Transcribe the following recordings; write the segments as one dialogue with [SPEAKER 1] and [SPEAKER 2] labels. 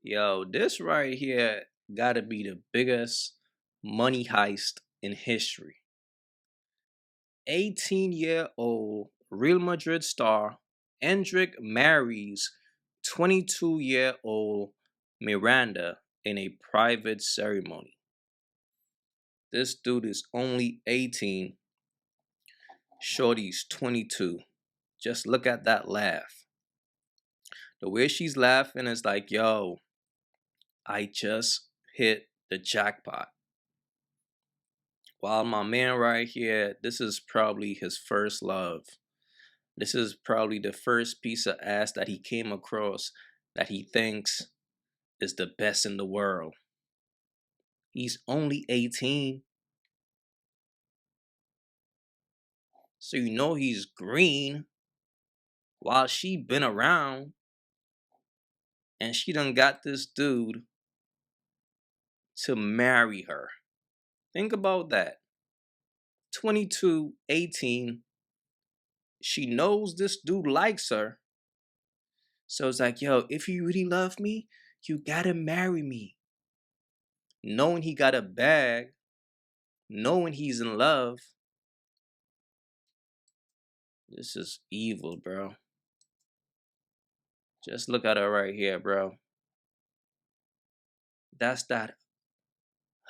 [SPEAKER 1] Yo, this right here gotta be the biggest money heist in history. 18-year-old Real Madrid star Endrick marries 22-year-old Miranda in a private ceremony. This dude is only 18, Shorty's 22. Just look at that laugh. The way she's laughing is like, yo, I just hit the jackpot. While my man right here, this is probably his first love. This is probably the first piece of ass that he came across that he thinks is the best in the world. He's only 18, so you know he's green while she been around and she done got this dude to marry her. Think about that. 22, 18. She knows this dude likes her. So it's like, yo, if you really love me, you gotta marry me. Knowing he got a bag, knowing he's in love. This is evil, bro. Just look at her right here, bro. That's that.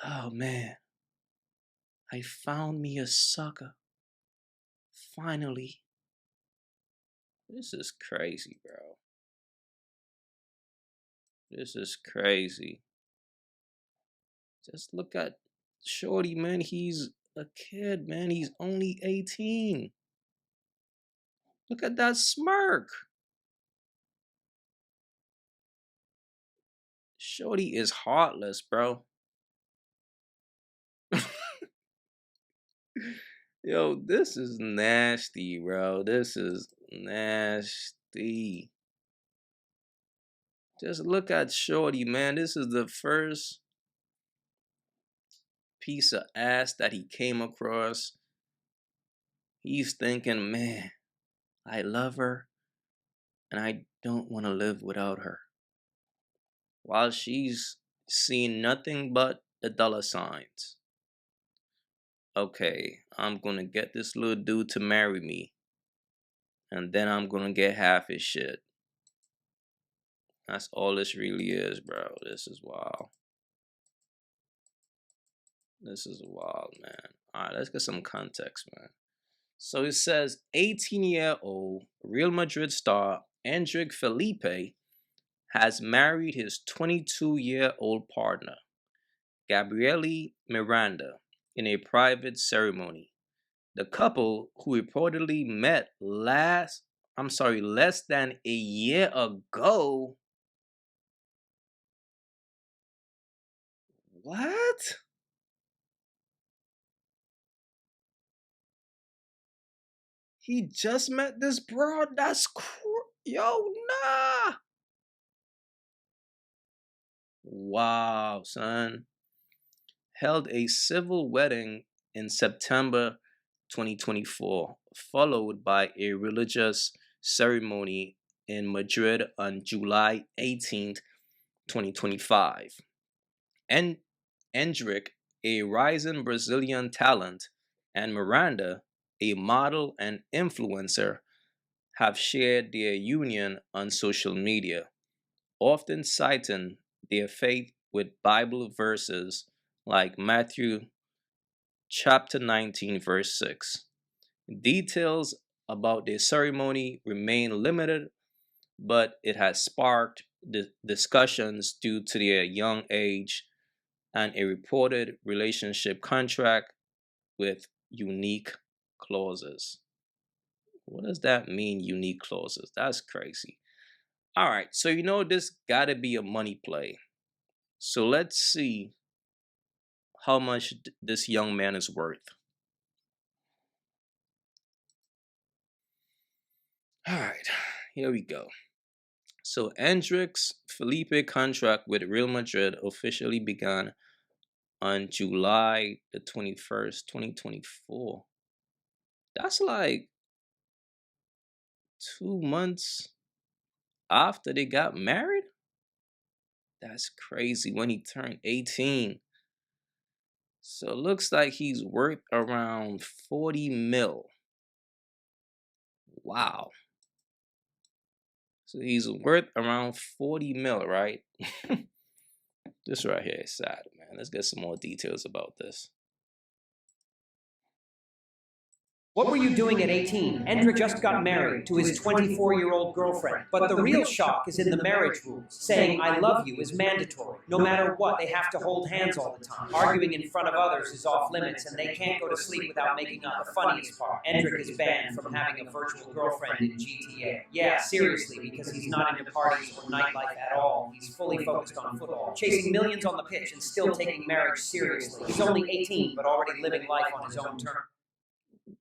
[SPEAKER 1] Oh man, I found me a sucker. Finally. This is crazy, bro. This is crazy. Just look at Shorty, man. He's a kid, man. He's only 18. Look at that smirk. Shorty is heartless, bro. Yo, this is nasty, bro. This is nasty. Just look at Shorty, man. This is the first piece of ass that he came across. He's thinking, man, I love her and I don't want to live without her. While she's seeing nothing but the dollar signs. Okay, I'm gonna get this little dude to marry me, and then I'm gonna get half his shit. That's all this really is, bro. This is wild. This is wild, man. All right, let's get some context, man. So it says 18-year-old Real Madrid star Endrick Felipe has married his 22-year-old partner, Gabriele Miranda, in a private ceremony. The couple, who reportedly met less than a year ago. What? He just met this broad? Yo, nah. Wow, son. Held a civil wedding in September 2024, followed by a religious ceremony in Madrid on July 18th, 2025. And Endrick, a rising Brazilian talent, and Miranda, a model and influencer, have shared their union on social media, often citing their faith with Bible verses like Matthew chapter 19, verse 6. Details about their ceremony remain limited, but it has sparked discussions due to their young age and a reported relationship contract with unique clauses. What does that mean, unique clauses? That's crazy. All right, so you know this got to be a money play. So let's see how much this young man is worth. All right, here we go. So Andrix Felipe contract with Real Madrid officially began on July the 21st, 2024. That's like 2 months after they got married? That's crazy. When he turned 18. So it looks like he's worth around 40 mil. Wow. So he's worth around 40 mil, right? This right here is sad, man. Let's get some more details about this.
[SPEAKER 2] What were you doing at 18? Endra just got married to his 24-year-old girlfriend. But the real shock is in the marriage rules. Saying I love you is mandatory. No matter what, they have to hold hands all the time. Arguing in front of others is off limits, and they can't go to sleep without making up. The funniest part, Endrick is banned from having a virtual girlfriend in GTA. Yeah, seriously, because he's not into parties or nightlife at all. He's fully focused on football, chasing millions on the pitch and still taking marriage seriously. He's only 18, but already living life on his own terms.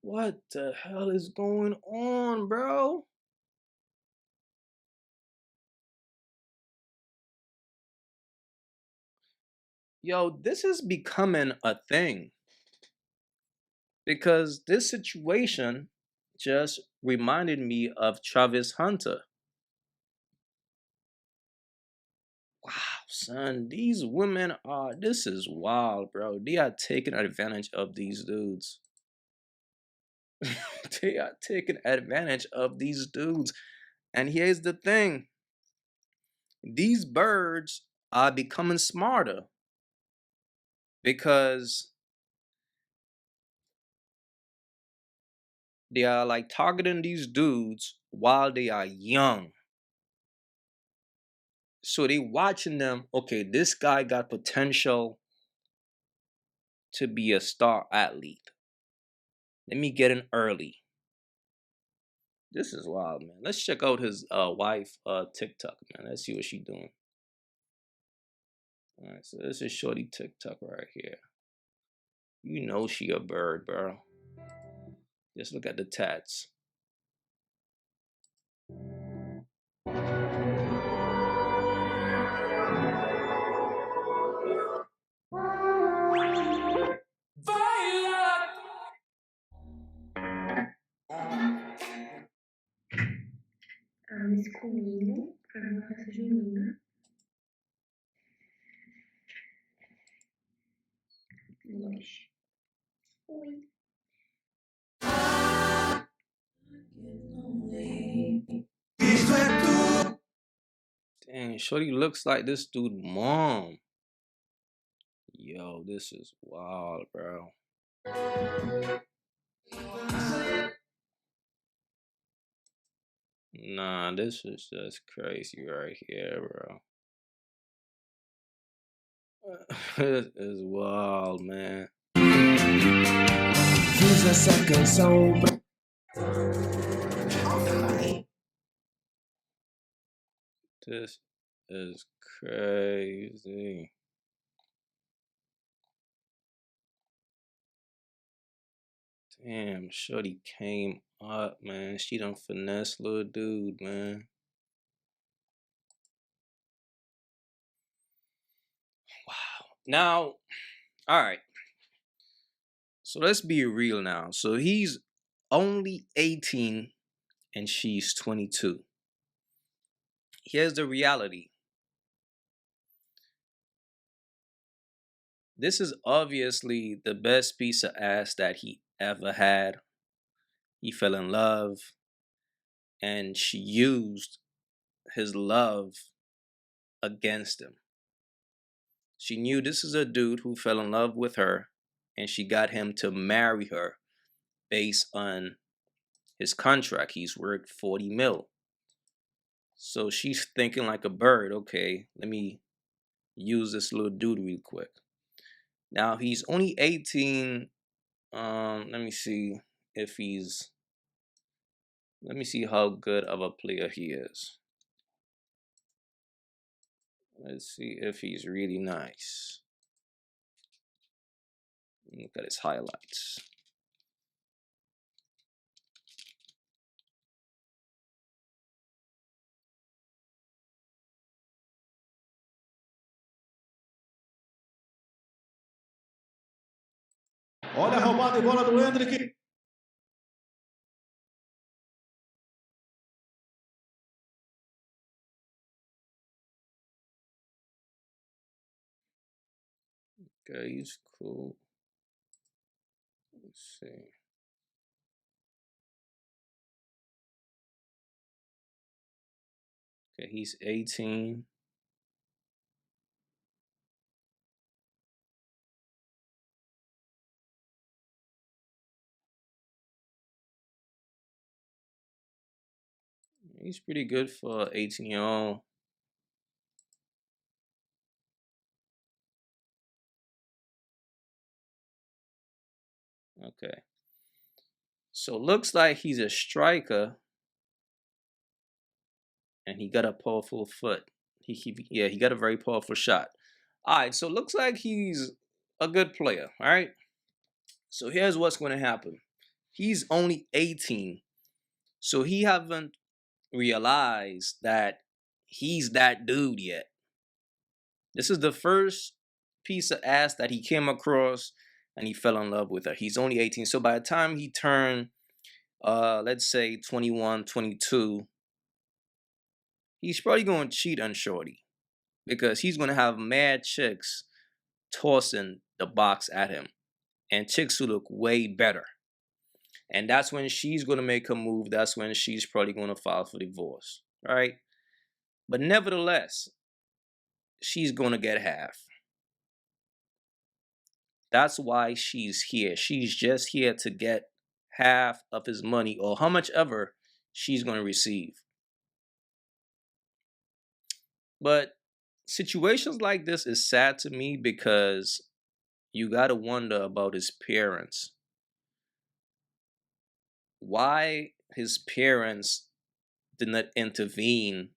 [SPEAKER 1] What the hell is going on, bro? Yo, this is becoming a thing because this situation just reminded me of Travis Hunter. Wow, son, these women are, this is wild, bro. They are taking advantage of these dudes. They are taking advantage of these dudes. And here's the thing, these birds are becoming smarter because they are like targeting these dudes while they are young. So they watching them, okay, this guy got potential to be a star athlete. Let me get in early. This is wild, man. Let's check out his wife TikTok, man. Let's see what she doing. All right, so this is Shorty TikTok right here. You know she a bird, bro. Just look at the tats.
[SPEAKER 3] Esse comigo para uma festa junina. Loja. Oi.
[SPEAKER 1] Dang, Shorty looks like this dude mom. Yo, this is wild, bro. Nah, this is just crazy right here, bro. This is wild, man.
[SPEAKER 4] Fiz essa canção pra...
[SPEAKER 1] This is crazy. Damn, Shorty came up, man. She done finesse little dude, man. Wow. Now, all right. So let's be real now. So he's only 18 and she's 22. Here's the reality. This is obviously the best piece of ass that he ever had. He fell in love and she used his love against him. She knew this is a dude who fell in love with her and she got him to marry her based on his contract. He's worth 40 mil. So she's thinking like a bird. Okay, let me use this little dude real quick. Now he's only 18. Let me see if he's, let me see how good of a player he is. Let's see if he's really nice. Look at his highlights.
[SPEAKER 5] Olha a roubada de bola do Hendrick.
[SPEAKER 1] Okay, he's cool. Let's see. Okay, he's 18. He's pretty good for 18-year-old. Okay. So looks like he's a striker and he got a powerful foot. He got a very powerful shot. All right, so looks like he's a good player, all right? So here's what's going to happen. He's only 18. So he haven't realized that he's that dude yet. This is the first piece of ass that he came across and he fell in love with her. He's only 18. So by the time he turned let's say 21, 22, he's probably going to cheat on shorty because he's going to have mad chicks tossing the box at him and chicks who look way better. And that's when she's going to make a move. That's when she's probably going to file for divorce, right? But nevertheless, she's going to get half. That's why she's here. She's just here to get half of his money or how much ever she's going to receive. But situations like this is sad to me because you got to wonder about his parents. Why his parents did not intervene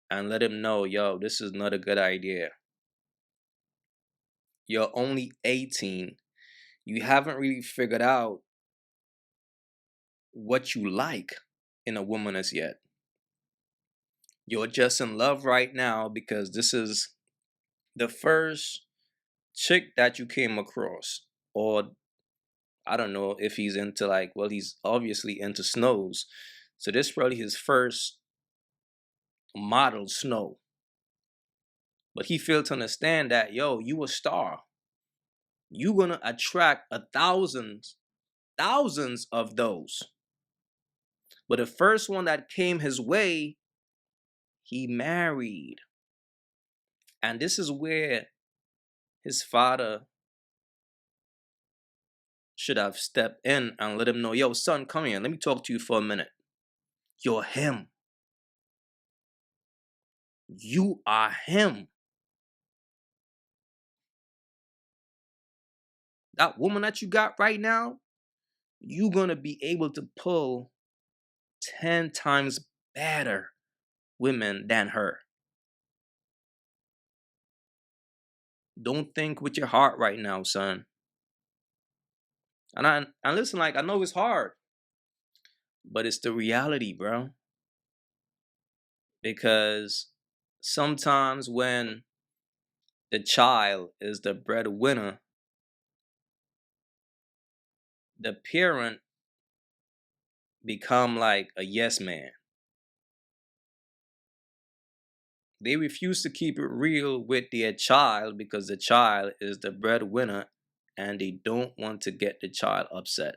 [SPEAKER 1] and let him know, yo, this is not a good idea. You're only 18. You haven't really figured out what you like in a woman as yet. You're just in love right now because this is the first chick that you came across. Or I don't know if he's into well, he's obviously into snows. So this is probably his first model snow. But he failed to understand that, yo, you a star. You're going to attract thousands of those. But the first one that came his way, he married. And this is where his father should have stepped in and let him know, yo, son, come here. Let me talk to you for a minute. You're him. You are him. That woman that you got right now, you're going to be able to pull 10 times better women than her. Don't think with your heart right now, son. And listen, I know it's hard, but it's the reality, bro. Because sometimes when the child is the breadwinner, the parent become like a yes man. They refuse to keep it real with their child because the child is the breadwinner and they don't want to get the child upset.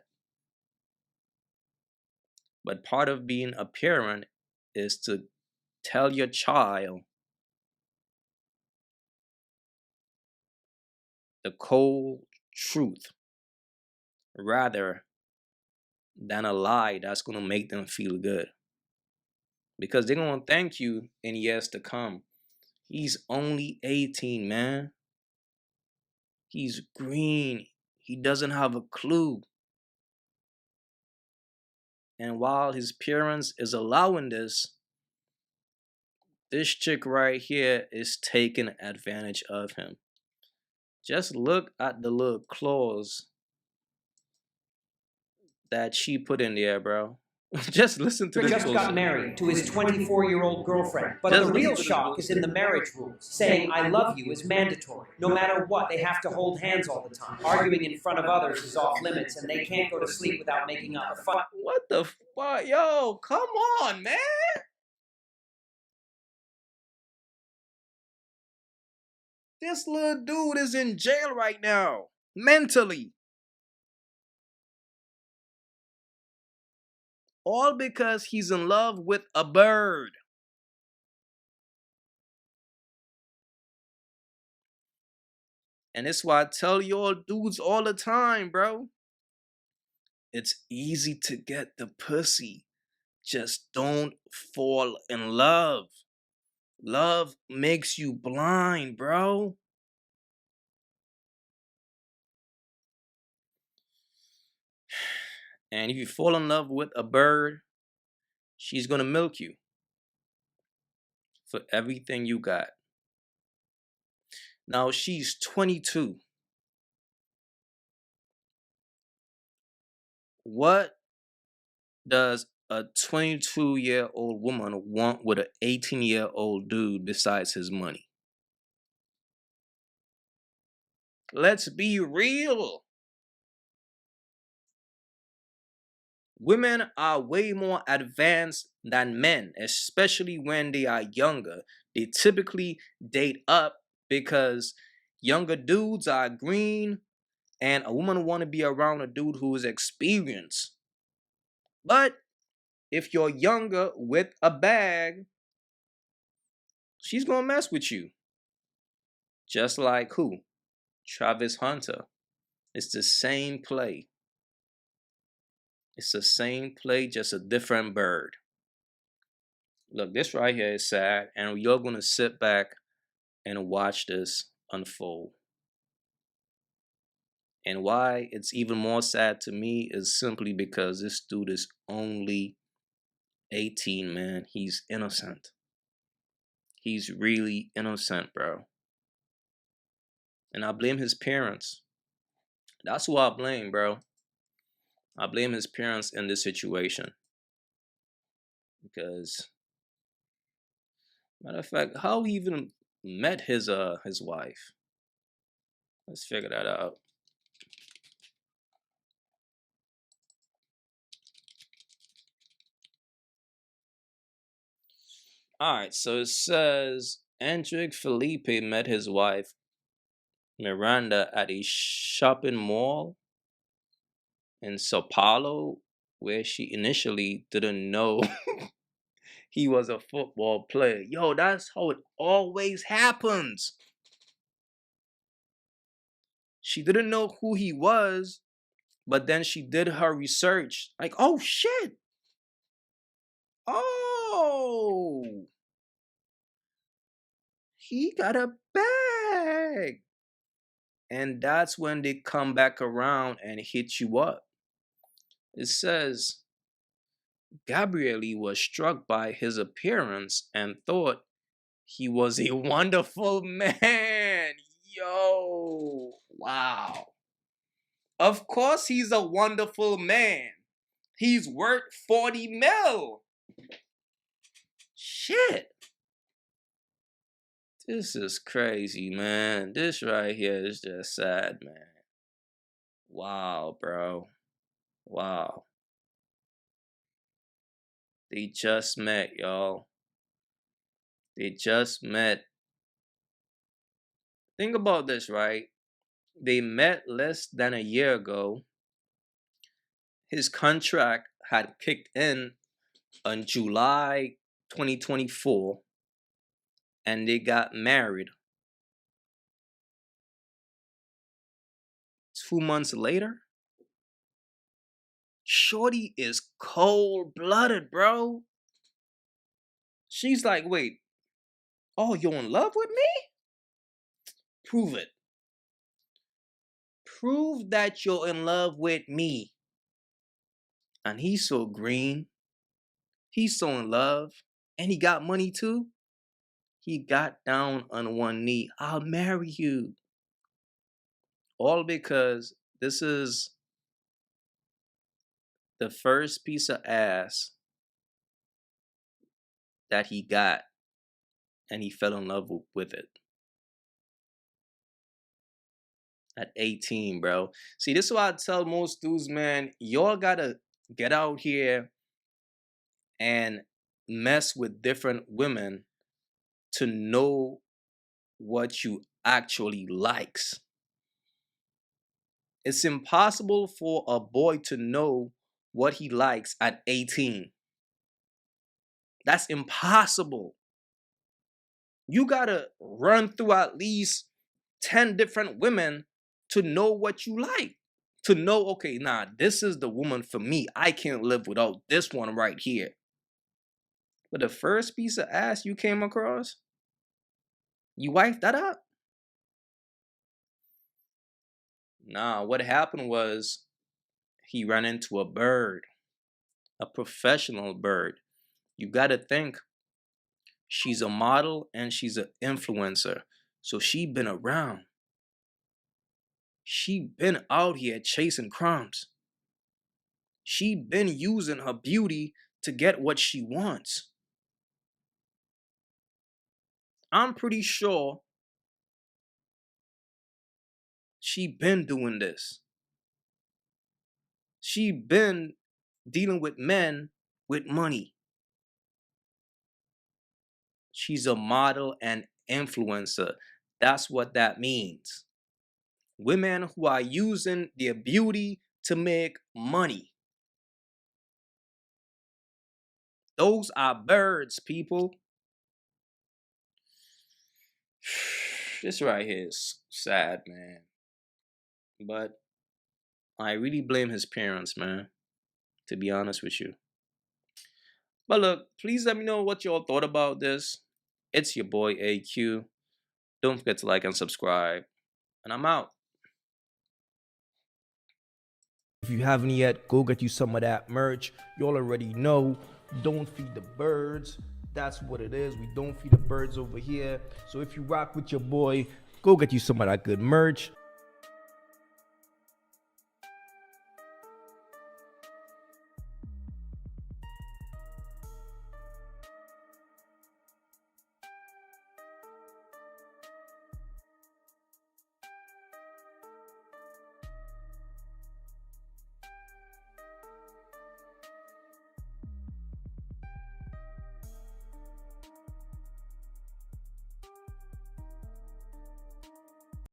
[SPEAKER 1] But part of being a parent is to tell your child the cold truth rather than a lie that's going to make them feel good. Because they're going to thank you in years to come. He's only 18, man. He's green. He doesn't have a clue. And while his parents is allowing this chick right here is taking advantage of him. Just look at the little clause that she put in there, bro. Just listen to this
[SPEAKER 2] Just
[SPEAKER 1] bullshit.
[SPEAKER 2] got married to his 24-year-old girlfriend. But the real shock is in the marriage rules, saying I love you is mandatory. No matter what, they have to hold hands all the time. Arguing in front of others is off limits, and they can't go to sleep without making up a fight.
[SPEAKER 1] What the fuck? Yo, come on, man. This little dude is in jail right now, mentally. All because he's in love with a bird. And it's why I tell y'all dudes all the time, bro. It's easy to get the pussy. Just don't fall in love. Love makes you blind, bro. And if you fall in love with a bird, she's gonna milk you for everything you got. Now she's 22. What does a 22-year-old woman want with an 18-year-old dude besides his money? Let's be real. Women are way more advanced than men, especially when they are younger. They typically date up because younger dudes are green, and a woman want to be around a dude who is experienced. But if you're younger with a bag, she's gonna mess with you. Just like who? Travis Hunter. It's the same play. It's the same play, just a different bird. Look, this right here is sad, and you're gonna sit back and watch this unfold. And why it's even more sad to me is simply because this dude is only 18, man. He's innocent. He's really innocent, bro. And I blame his parents. That's who I blame, bro. I blame his parents in this situation. Because, matter of fact, how he even met his wife. Let's figure that out. Alright, so it says Andrick Felipe met his wife Miranda at a shopping mall in Sao Paulo, where she initially didn't know he was a football player. Yo, that's how it always happens. She didn't know who he was, but then she did her research. Like, oh shit. Oh, he got a bag. And that's when they come back around and hit you up. It says Gabrielle was struck by his appearance and thought he was a wonderful man. Yo, wow. Of course he's a wonderful man. He's worth 40 mil. Shit. This is crazy, man. This right here is just sad, man. Wow, bro. Wow. They just met, y'all. They just met. Think about this, right? They met less than a year ago. His contract had kicked in on July 2024, and they got married 2 months later. Shorty is cold-blooded, bro. She's like, wait, oh, you're in love with me? Prove it. Prove that you're in love with me. And he's so green. He's so in love. And he got money too. He got down on one knee. I'll marry you. All because this is the first piece of ass that he got. And he fell in love with it. At 18, bro. See, this is why I tell most dudes, man, y'all gotta get out here and mess with different women to know what you actually likes. It's impossible for a boy to know what he likes at 18. That's impossible. You gotta run through at least 10 different women to know what you like. To know, okay, nah, this is the woman for me. I can't live without this one right here. But the first piece of ass you came across, you wiped that up? Nah, what happened was he ran into a bird, a professional bird. You gotta think, she's a model and she's an influencer. So she been around. She been out here chasing crumbs. She been using her beauty to get what she wants. I'm pretty sure she been doing this. She been dealing with men with money. She's a model and influencer. That's what that means. Women who are using their beauty to make money. Those are birds, people. This right here is sad, man. But I really blame his parents, man, to be honest with you. But look, please let me know what y'all thought about this. It's your boy AyeQ. Don't forget to like and subscribe. And I'm out.
[SPEAKER 4] If you haven't yet, go get you some of that merch. Y'all already know. Don't feed the birds. That's what it is. We don't feed the birds over here. So if you rock with your boy, go get you some of that good merch.